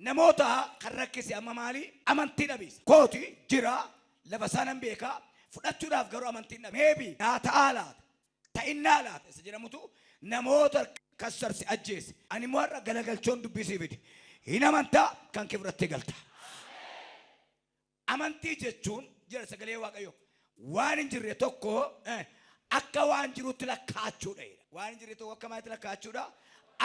namoota kan rakkise amma maali amantii dhabiisa kooti jira lafa sanan beeka fudhachuudhaaf garuu amantii dhabe meebi naata alaata ta'innaa laata isa jedhamutu namoota kassarsi ajjeese ani mo'arra galagalchoon dubbisii fidi hin amantaa kan kee fudhattee galta amantii jechuun jira sagalee waaqayyo waan hin jirre tokko akka waan jiruutti lakkaachuudha waan hin jirre tokko akka maalitti lakkaachuudha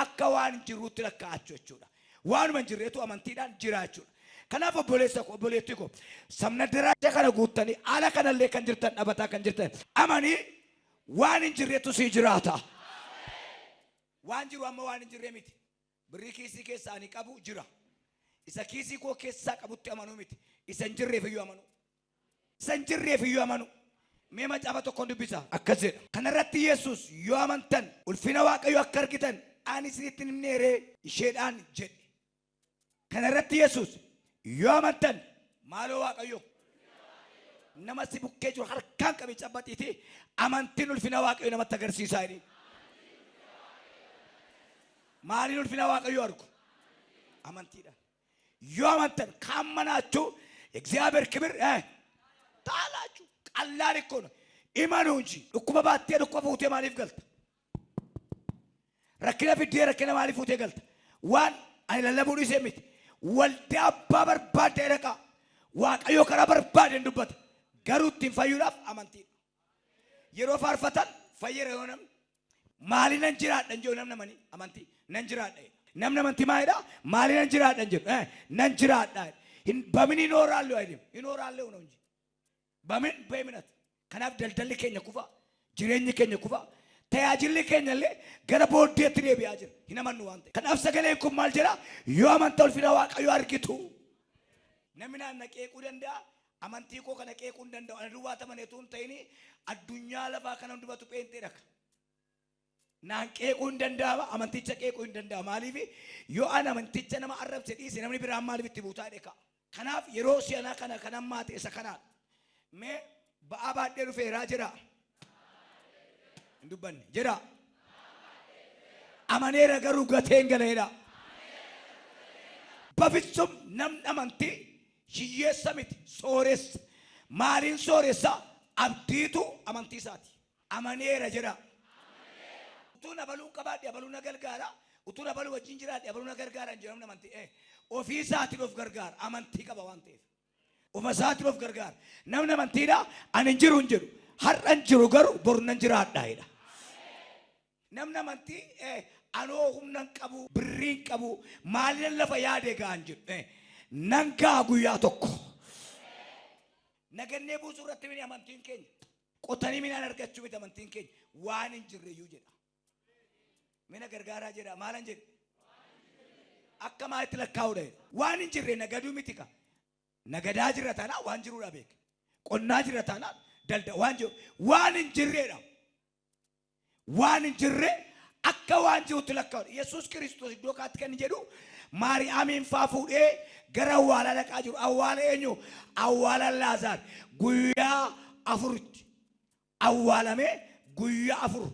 akka waan hin jiruutti lakkaachuu jechuudha waanuma hin jirreetu amantiidhaan jiraachuudha kanaaf obboleessa ko obboleetti ko samna daraja kana guuttanii ala kanallee kan jirtan dhabataa kan jirtan amanii waan hin jirreetu sii jiraata waan jiru amma waan hin jirre miti birrii kiisii keessaa ani qabu jira isa kiisii koo keessaa qabutti amanuu miti isa hin jirreef iyyuu amanu isa hin jirreef iyyuu amanu mee macaafa tokkoon dubbisa akkas jedha kanarratti Yesuus yoo amantan ulfina waaqayyo akka argitan ani isinitti himneeree isheedhaan jedhe kanarratti Yesuus yoo amantan maaloo waaqayyo nama si bukkee jiru harkaan qabee cabbaxiiti amantiin ulfina waaqayyo namatti agarsiisaa jedhe maaliin ulfina waaqayyo argu amantiidhaan yoo amantan kaamanaachuu እግዚአብሔር ክብር ታላችሁ ቀላል እኮ ነው ኢማኑ እንጂ እኩማ ባቴ እኩማ ፉቴ ማሊፍ ገልጥ ረክለ ፍዴ ረክለ ማሊፍ ፉቴ ገልጥ ዋን አይለለቡኒ ሰሚት ወልደ አባ በርባደ ረቃ ዋቀዮ ከራ በርባደ እንዱበት ገሩት ፈዩራፍ አማንቲ የሮ ፋርፈታን ፈየረ ሆነም ማሊን እንጅራደ እንጆ ነምነመኒ አማንቲ ነንጅራደ ነምነመንቲ ማይዳ ማሊን እንጅራደ እንጆ ነንጅራደ በምን ይኖራሉ አይደል ይኖራሉ ነው እንጂ በምን በእምነት ከናፍ ደልደል ከኛ ኩፋ ጅሬኝ ከኛ ኩፋ ተያጅል ከኛለ ገረ ቦዴት ነው ቢያጅር ይነመኑ አንተ ከናፍ ሰገሌ ኩ ማልጀራ yoamantul fina waaqayyo argitu namina naqeequ danda'a amantii koo kana qeequ danda'u ana duwwaa tamaneetuun ta'ini addunyaa lafaa kana hundubatu pheentee dhaka naan qeequu hin danda'ama amanticha qeequu hin danda'ama maaliif yoo ana amanticha nama arrabse dhiise namni biraan maaliif itti buutaa dheeka kanaaf yeroo si'anaa kana kanan maate isa kanaan mee ba'aa baadhee dhufeeraa jira hin dubbanne jira amaneera garuu gateen galeedha በፍጹም namni amantii hiyyeessa miti sooressa maaliin sooressa abdiitu amantii isaati amaneera jira utuu na baluun qabaadhe baluun na gargaara utuu na baluu wajjin jiraadhe baluun na gargaara jedhamu namni amantii ofii isaatiin of gargaara amantii qaba waan ta'eef ofuma isaatiin of gargaara namni amantiidha ani hin jiru hin jedhu har'a hin jiru garuu boru nan jiraadha jedha namni amantii anoo humnan qabu birriin qabu maalin lafa yaade gaan jedhu nangaa guyyaa tokko nagannee buusuu irratti mini amantiin keenya qotanii minaan argachuu miti amantiin keenya waan hin jirreyyuu jedha mina gargaaraa jedha maalan jedhe akka maalitti lakkaa'uudha waan hin jirre nagaduu miti ka nagadaa jirra taanaa waan jiruudha beeka qonnaa jirra taanaa dalda waan jiru waan hin jirreedha waan hin jirre akka waan jirutti lakkaa'uudha Yesuus Kiristoos iddoo kaatti kan jedhu Maariyaamiin faafuudhee gara awwaala dhaqaa jiru awwaala eenyu awwaala Laazaar guyyaa afuritti awwaalame guyyaa afur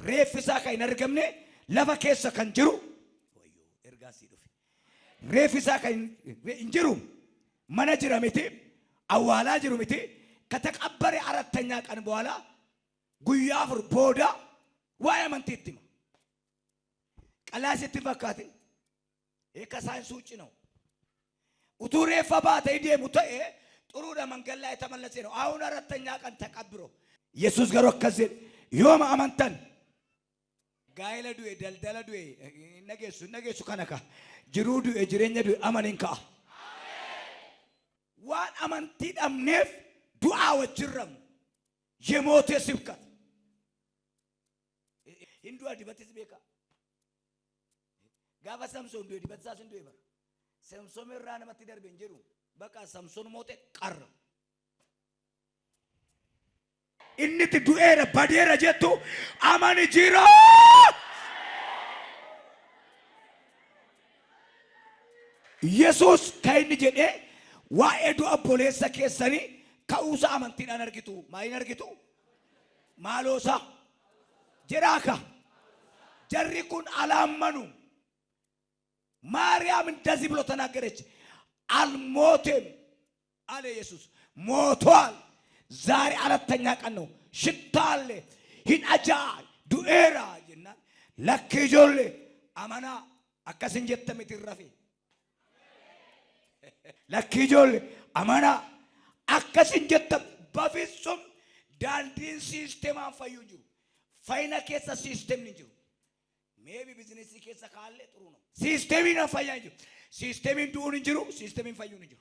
reeffisaa kan hin argamne lafa keessa kan jiru wayyoo ergaasii dhufe reeffisaa kan hin jiru mana jira miti awwaalaa jiru miti ከተቀበረ አራተኛ ቀን በኋላ ጉያ አፍር ቦዳ ዋይ አመንቲት ነው ቀላሲት ፈካት ከሳይንስ ውጭ ነው ኡቱሬ ፈባተ ይደሙ ተኤ ጥሩ ለመንገድ ላይ ተመለሰ ነው አሁን አራተኛ ቀን ተቀብሮ ኢየሱስ ገሮ ከዘ ዮም አመንተን ጋይለዱ ደልደለዱ ነገሱ ከነካ ጅሩዱ ጅሬኘዱ አመንንካ ዋን አመንቲ ደምኔፍ ዱዓ ወጅረም የሞተ ስብከት እንዱ አዲበትስ ቤካ ጋፋ ሰምሶን እንዱ አዲበትሳስ እንዱ ይበር ሰምሶን ራነ መት ደርበ እንጀሩ በቃ ሰምሶን ሞተ ቀረ እንት ዱኤረ ባዴረ ጀቱ አማን ጂራ ኢየሱስ ካይን ጀዴ ዋኤዱ አቦሌሳ ከሰኒ ከኡሳ አመንቲን አርጊቱ ማይን አርጊቱ ማሎሳ ጀራካ ጀሪኩን አላመኑ ማርያም እንደዚህ ብሎ ተናገረች። አልሞትም አለ ኢየሱስ። ሞቷል። ዛሬ አራተኛ ቀን ነው። ሽታ አለ። ሂናጃ ዱኤራ ጀና ለክጆሌ አማና አከስን ጀተምት ይረፌ ለክጆሌ አማና አከስን ጀተም በፍጹም ዳንዲን ሲስተማን ፈዩ ጅሩ ፋይና ኬሳ ሲስተም ንጅሩ ሜቢ ቢዝነስ ኬሳ ካለ ጥሩ ነው። ሲስተሚን ፈያ ጅሩ ሲስተሚን ዱኡን ጅሩ ሲስተሚን ፈዩ ንጅሩ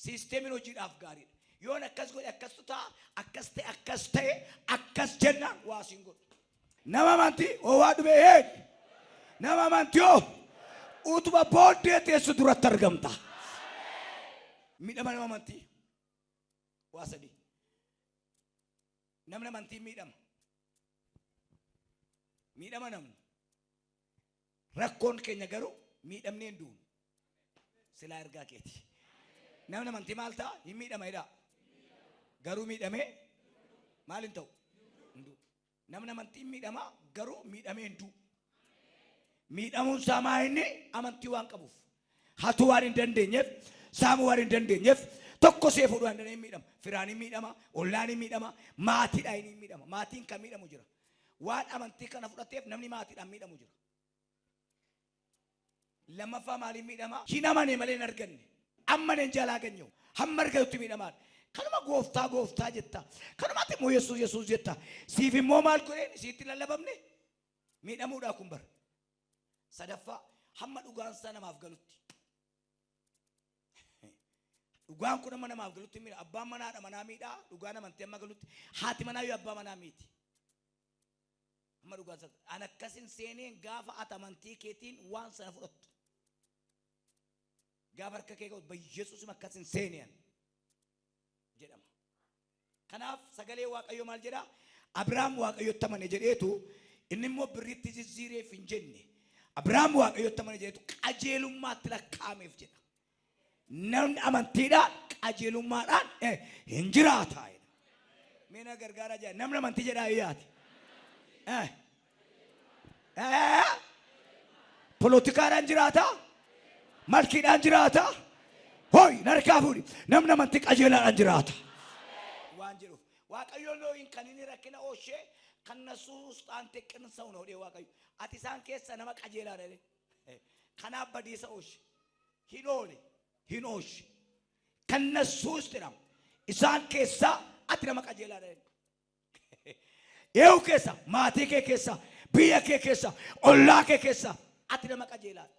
ሲስተሚን ሆጂዳፍ ጋሪ yoon akkas godhe akkas tutaa akkas ta'e akkas jennaan waa siin godhu. Nama amantii waa dhubee eegi. Nama amantii utuma booddee teessu duratti argamta. Miidhama nama amantii waa sadii. Namni amantii miidhama namni rakkoon keenya garuu miidhamnee hin duunu silaa ergaa keeti. Namni amantii maal ta'a hin miidhama jedhaa. Garuu miidhamee maal hin ta'u? Namni amantii miidhama garuu miidhamee hin du'u. Miidhamuun saamaa inni amantii waan qabuuf hatuu waan hin dandeenyeef saamuu waan hin dandeenyeef tokko see fuudhuu waan dandeenyeef miidhama. Firaan hin miidhama, ollaan hin miidhama, maatiidhaan hin miidhama. Maatiin kan miidhamu jira. Waan amantii kana fudhateef namni maatiidhaan miidhamu jira. Lammaffaa maaliin miidhama? Hin amane malee hin arganne. Ammaneen jalaa ganyewu. Hamma argatutti miidhamaan. Kanuma gooftaa jetta. Kanumatti immoo Yesuus jetta. Siif immoo maal godheen isiitti lallabamne miidhamuudhaa kun bara. Sadaffaa hamma dhugaan isaa namaaf galutti. Dhugaan kun amma namaaf galutti miidha. Abbaan manaadha manaa miidhaa. Dhugaan amantii amma galutti. Haati manaa yoo abbaa manaa miiti. Amma dhugaan isaa. An akkasin seeneen gaafa ati amantii keetiin waan sana fudhattu. Gaafa harka kee qabu Yesuus akkasin seeneen. jedhama. Kanaaf sagalee Waaqayyoo maal jedha? Abrahaam Waaqayyotti amane jedheetu inni immoo birritti jijjiireef hin jenne. Abrahaam Waaqayyotti amane jedheetu qajeelummaatti lakkaa'ameef jedha. Namni amantiidhaan qajeelummaadhaan hin jiraata. Meena gargaaraa jira. Namni amantii jedhaa iyyaati. Poolotikaadhaan jiraata? Malkiidhaan jiraata? Hoy narkaa fuudhi. Namni amantii qajeelaadhaan jiraata. Waan jedhuuf Waaqayyoon looyin kan inni rakkina ooshee kan nasuus taante qinsa una hodhee Waaqayyo. Ati isaan keessa nama qajeelaadha. Kanaaf badiisa ooshi. Hin ooshi. Kan nasuus jedhama. Isaan keessa ati nama qajeelaadha. Eewu keessa, maatii kee keessa, biyya kee keessa, ollaa kee keessa ati nama qajeelaadha.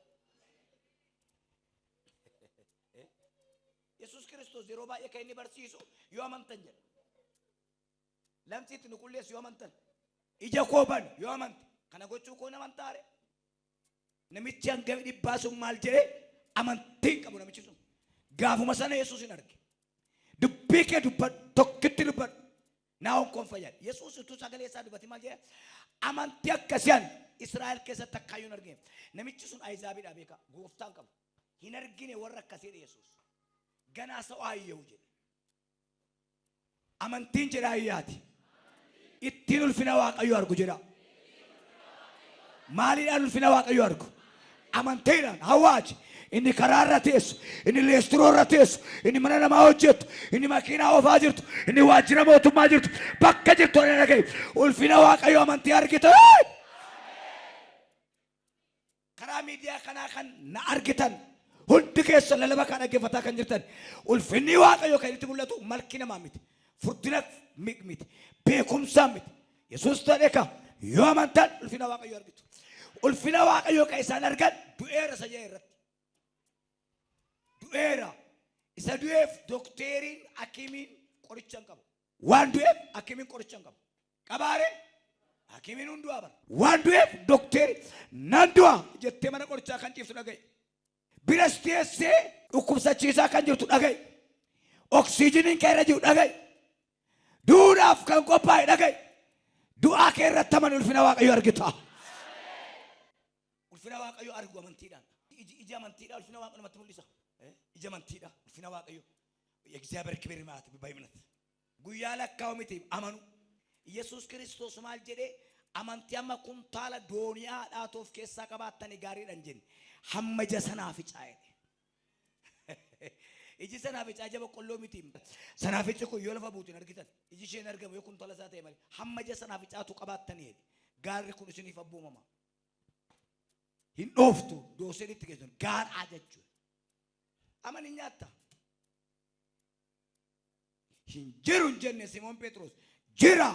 Yesuus Kiristoos yeroo baay'ee kan inni barsiisu yoo amantan jedha. Lamxiitti nu qulleessu yoo amantan. Ija koo ban yoo amante. Kana gochuu koo nama amantaare. Namichi hangami dhibbaa sun maal jedhee amantii qabu namichi sun. Gaafuma sana Yesuus hin arge. Dubbii kee dubbadhu tokkitti dubbadhu. Naa'oon koon fayyada. Yesuus utuu sagalee isaa dubbate maal jedhee amantii akkasiin Israa'el keessatti akkaayyuu hin argine. Namichi sun Ayizaabiidhaa beeka. Gooftaan qabu. Hin argine warra akkasiidha Yesuus. Ganaa sa'oo ayyahu jedhe. Amantiin jedha ayyaati. Ittiin ulfina Waaqayyoo argu jedha. Maaliidhaan ulfina Waaqayyoo argu? Amantiidhaan hawaaji. Inni karaarra teessu, inni leestiroorra teessu, inni mana namaa hojjetu, inni makiinaa oofaa jirtu, inni waajjira mootummaa jirtu, bakka jirtu ani dhagaye. Ulfina Waaqayyoo amantii argita. Karaa miidiyaa kanaa kan na argitan. Hundi keessa lalaba kan dhaggeeffataa kan jirtan ulfinni Waaqayyoo kan itti mul'atu malki namaa miti. Furdina miti. Beekumsaa miti. Yesuus ta'eeka yoo amantan ulfina Waaqayyoo argitu. Ulfina Waaqayyoo kan isaan argan du'eera isa jedhe irratti. Du'eera. Isa du'eef dookteriin hakimiin qoricha hin qabu. Waan du'eef hakimiin qoricha hin qabu. Qabaare hakimiin hundumaa bara. Waan du'eef dookteriin nan du'a jettee mana qorichaa kan ciiftu dhagaye. Biras teessee dhukkubsachiisaa kan jirtu dhagaye. Oksiijiniin kee irra jiru dhagaye. Duudhaaf kan qophaa'e dhagaye. Du'aa kee irratti aman ulfina Waaqayyoo argita. Ulfina Waaqayyoo argu amantiidhaan. Ija amantiidhaan ulfina Waaqayyoo namatti mul'isa. Ija amantiidhaan ulfina Waaqayyoo. እግዚአብሔር ክብር ማለት በእምነት ጉያ ለካው miti amanu. Yesuus Kiristoos maal jedhee amantii amma kuntaala dooniyaa dhaatoof keessaa qabaatanii gaariidhaan jenne. hamma ija sanaaficaa jedhe. Iji sanaaficaa ija boqqolloo miti. Sanaafichi kun yoo lafa buutin argitan iji isheen argamu yoo kun tola isaa ta'e malee hamma ija sanaaficaatu qabaattanii jedhe. Gaarri kun isiniif abboomama. Hin dhooftu dooseen itti geessuun gaadhaa jechuudha. Amani nyaatta. Hin jiru hin jenne Simoon Phexros jira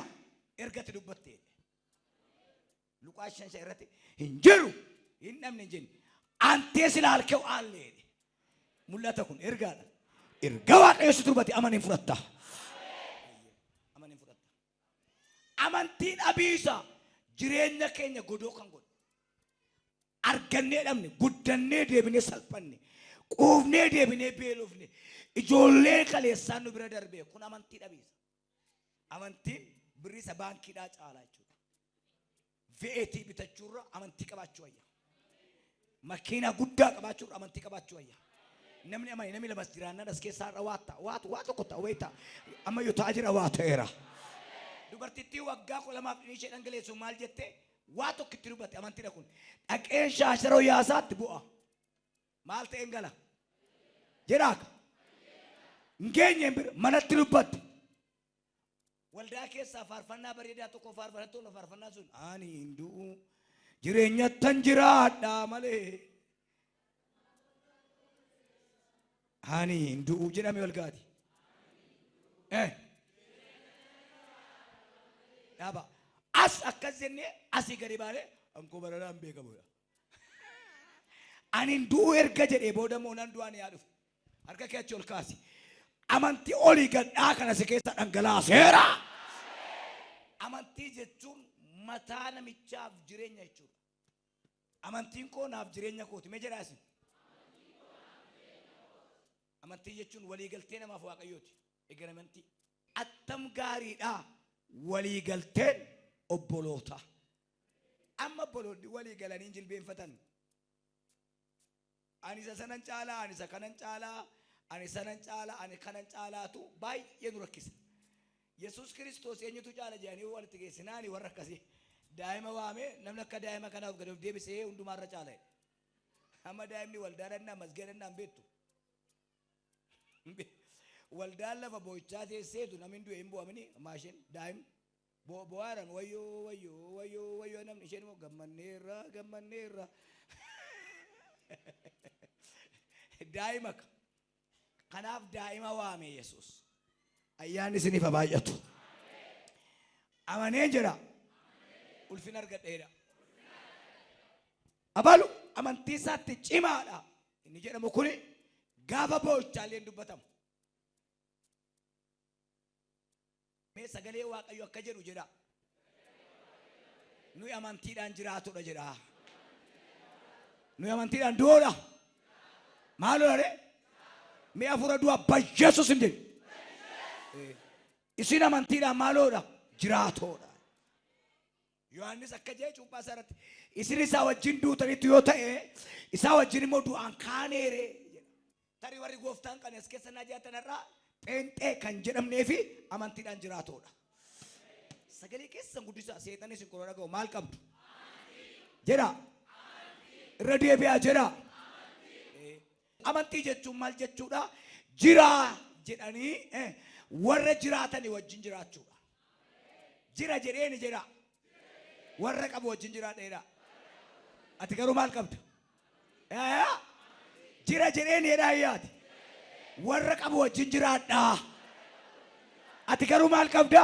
ergatti dubbatte. Luqaas 5 irratti hin jiru hin dhabne hin jenne. Antee sila halkee aallee. Mul'ata kun ergaadha. Erga Waaqayyo dubbate amanin fudhatta. Amanin fudhatta. Amantiin abiisa jireenya keenya godoo kan godhu. Argannee dhabne guddannee deebinee salphanne quufnee deebinee beelofne ijoollee kaleessaan nu bira darbee kun amantii dhabiisa. Amantiin birriisa baankiidhaa caalaa jechuudha. VAT bitachuurra amantii qabaachuu wayya. Makiina guddaa qabaachuurra amantii qabaachuu wayya. Namni amani namni lamas jiraanna das keessaa waa tokko ta'u wayita amma yoo taajira waa ta'eera. Dubartittii waggaa 2 ishee dhangaleessu maal jettee waa tokko itti dubbate amantiidha kun dhaqeen shaasharoo yaasaatti bu'a. Maal ta'een gala jedhaaka ngeenyeen bira manatti dubbatte waldaa keessaa faarfannaa bareedaa tokko faarfattoonni faarfannaa sun ani hinduu jireenyattan jiraadhaa malee ani hinduu jedhame walgaati. Dhaaba as akkas jennee asii gadi baanee ankoo baradaan beekamuudha. Ani hinduu erga jedhee booda moonan du'aan yaa dhufe harka kee achi ol kaasi. Amantii olii gadhaa kana si keessa dhangalaaseera. Amantii jechuun mataa namichaaf jireenya jechuudha. Amantiin koo naaf jireenya kooti mee jedhaa isin. Amantii jechuun waliigaltee namaaf Waaqayyooti. Egaa amantii attam gaariidha waliigalteen obboloota. Amma obboloonni waliigalanii jilbeenfatan. Ani isa sanan caalaa, ani isa kanan caalaa, ani sanan caalaa, ani kanan caalaatu baay'ee nu rakkisa. Yesuus Kiristoos eenyutu caala jedhanii walitti geessinaani warra akkasii. Daa'ima waamee namni akka daa'ima kanaaf gad of deebisee hundumaarra caala. Amma daa'imni waldaadhaan masgadannaan beektu. Waldaan lafa boo'ichaa teesseetu namni du'e hin bu'amini maashin daa'im bo'aaran wayyoo namni isheen immoo gammanneerra. Daa'ima kanaaf daa'ima waame Yesuus. Ayyaanni isiniif baay'atu. Amanee jira. Ulfina argadheera. Abalu amantii isaatti cimaadha. Inni jedhamu kuni gaafa boo'ichaallee dubbatamu. Mee sagalee Waaqayyo akka jedhu jedha. Nuyi amantiidhaan jiraatudha jedha. Nuyi amantiidhaan du'oodha. Maaloo dha? Mee hafuura du'a Yesuus hin jedhu. Isin amantiidhaan maaloodha? Jiraatoodha. Yohaannis akka jedhe cuuphaa isaarratti isin isaa wajjin duutanitti yoo ta'e isaa wajjin immoo du'aan kaaneere jedha. Tarii warri gooftaan kan as keessa naa jiraatan Pheenxee kan jedhamnee fi amantiidhaan jiraatoodha. Sagalee keessan guddisaa seexanni isin qoroo dhaga'u maal qabdu? Jedha. Irra deebi'aa jedha. Amantii jechuun maal jechuudha? Jiraa jedhanii warra jiraatanii wajjin jiraachuudha. Jira jedheeni jedha. Warra qabu wajjin jiraadheedha. Ati garuu maal qabda? Jira jedheeni jedhaa iyyaati. Warra qabu wajjin jiraadhaa. Ati garuu maal qabda?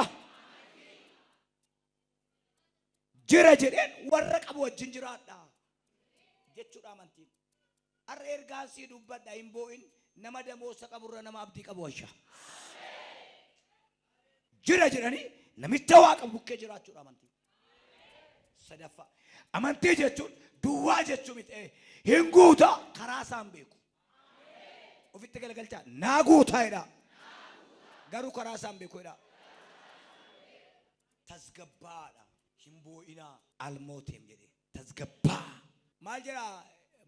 Jira jedheen warra qabu wajjin jiraadhaa. Jechuudha amantiin. Har'a ergaan sii dubbadha hin boo'in nama damoosa qaburra nama abdii qabu washa. Jira jedhanii namicha waaqa bukkee jiraachuudha amantiin. Sadaffaa amantii jechuun duwwaa jechuun miti hin guuta karaa isaan beeku. Ofitti galagalchaa naa guutaa jedha. Garuu karaa isaan beeku jedha. Tasgabbaadha hin boo'inaa almooteem jedhee tasgabbaa. Maal jedha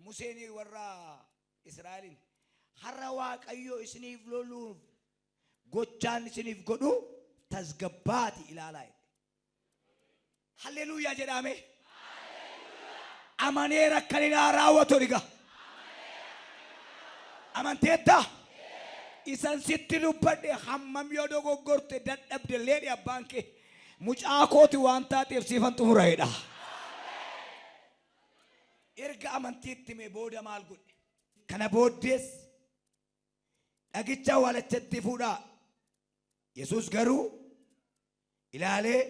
Museen warra Israa'eliin har'a Waaqayyo isiniif loluuf gochaan isiniif godhu tasgabbaati ilaalaa. Halleluuyaa jedhame. Amaneera kan inni raawwatu dhiga. amanteetta isan sitti dubbadhe hammam yoo dogoggorte dadhabdellee abbaan kee mucaa kooti waan taateef siifan xumuraa'edha. Erga amantiitti mee booda maal godhe? Kana booddees dhagicha walachatti fuudhaa. Yesuus garuu ilaalee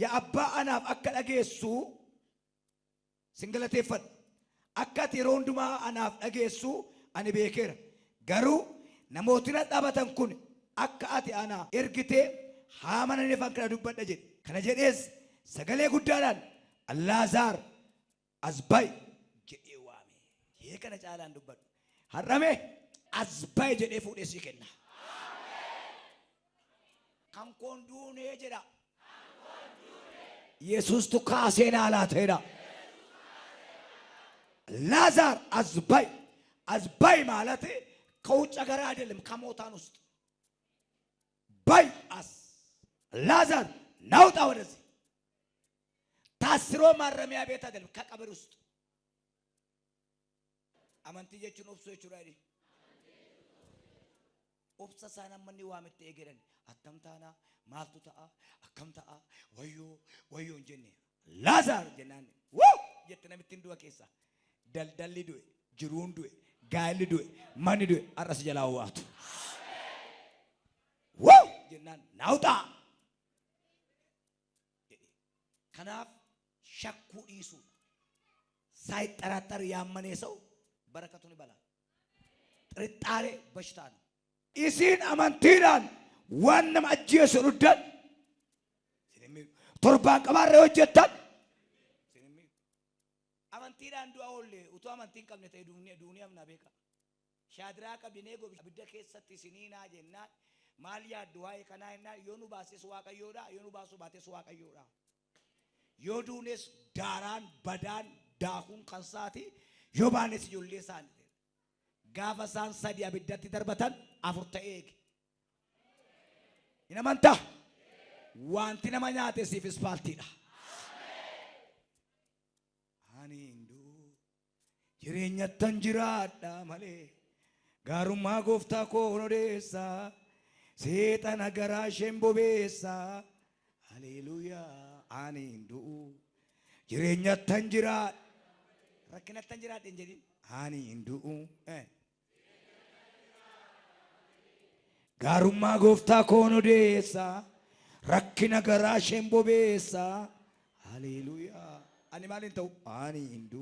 yaa abbaa anaaf akka dhageessu singalateeffadhu. Akka ati yeroo hundumaa anaaf dhageessu ani beekeera. Garuu namootni dhaabatan kun akka ati ana ergitee haa amananiif kana dubbadha jedhe. Kana jedhees sagalee guddaadhaan Allaazaar as ba'i jedhee waame. Yee kana caalaan dubbadhu. Har'ame as ba'i jedhee fuudhee sii kenna. Kan koon duunee jedha. Yesuustu kaasee naa laateedha. Allaaዛር as ba'i ማለት ከውጭ ሀገር አይደለም ከሞታን ውስጥ ባይ አስ አልዓዛር ናውጣ ወደዚህ ታስሮ ማረሚያ ቤት አይደለም ከቀብር ውስጥ አማንቲ ጀቹን ኦብሶ ይቹራዲ ኦብሰሳና ማን ዋምት ኤገረን አተምታና ማልቱታ አከምታ ወዮ እንጀኒ አልዓዛር ጀናን ወው ጀተነ ምትንዱዋ ኬሳ ደልደል ዱዌ ጅሩን ዱዌ ጋል ዱዌ ማን ዱዌ አራስ ጀላዋቱ ወው ጀናን ናውጣ ከናፍ ሸኩ ኢሱ ሳይጠራጠር ያመነ ሰው በረከቱን ይበላል። ጥርጣሬ በሽታ ነው። ኢሲን አማንቲራን ዋንም አጂስ ሩዳን ቶርባን ቀባረ ወጀታን አማንቲራን ዱአውል ኡቱ አማንቲን ቀብነ ተይ ዱንያም ናቤካ ሻድራ ቀብኔ ጎብ ብደ ከሰት ሲኒና ጀና ማልያ ዱሃይ ከናይና ዮኑ ባሲስ ዋቀዮዳ ዮኑ ባሱ ባቴስ ዋቀዮዳ ዮዱኔስ ዳራን በዳን ዳሁን ከንሳቲ ዮባኔስ ጆሌሳን ጋፈሳን ሰዲያ ብደት ደርበተን አፍርተኤግ ይነማንታ ዋንቲ ነማኛቴ ሲፍስ ፓልቲዳ አኒ እንዱ ጅሬኛተን ጅራዳ ማሌ ጋሩማ ጎፍታ ኮኖዴሳ ሴጠና ገራ ሸምቦቤሳ ሃሌሉያ አኒ እንዱ ጅሬኛተን ጅራ ረክነተን ጅራ እንጀዲ አኒ እንዱ ጋሩማ ጎፍታ ኮኖዴሳ ረክነ ገራ ሸምቦቤሳ ሃሌሉያ አኒ ማሊን ተው አኒ እንዱ